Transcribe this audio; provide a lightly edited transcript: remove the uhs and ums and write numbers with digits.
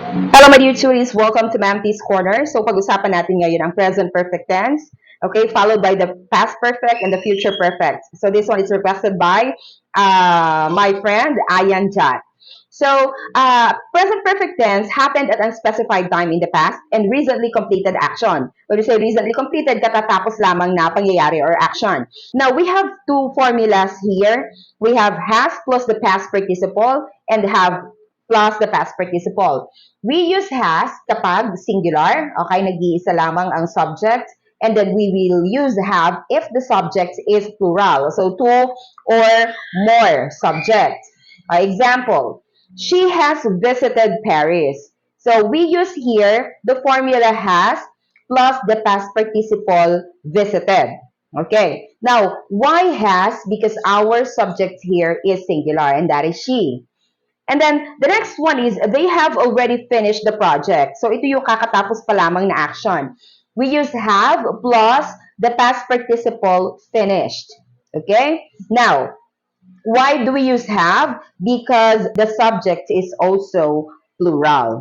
Hello, my dear turis. Welcome to Ma'am T's Corner. So, pag-usapan natin ngayon ang present perfect tense, okay, followed by the past perfect and the future perfect. So, this one is requested by my friend, Ayan Jat. So, present perfect tense happened at unspecified time in the past and recently completed action. When you say recently completed, katatapos lamang na pangyayari or action. Now, we have two formulas here. We have has plus the past participle and have plus the past participle. We use has kapag singular, okay, nag-iisa lamang ang subject, and then we will use have if the subject is plural. So, two or more subjects. Example, she has visited Paris. So, we use here the formula has plus the past participle visited. Okay. Now, why has? Because our subject here is singular, and that is she. And then, the next one is, they have already finished the project. So, ito yung kakatapos pa lamang na action. We use have plus the past participle finished. Okay? Now, why do we use have? Because the subject is also plural.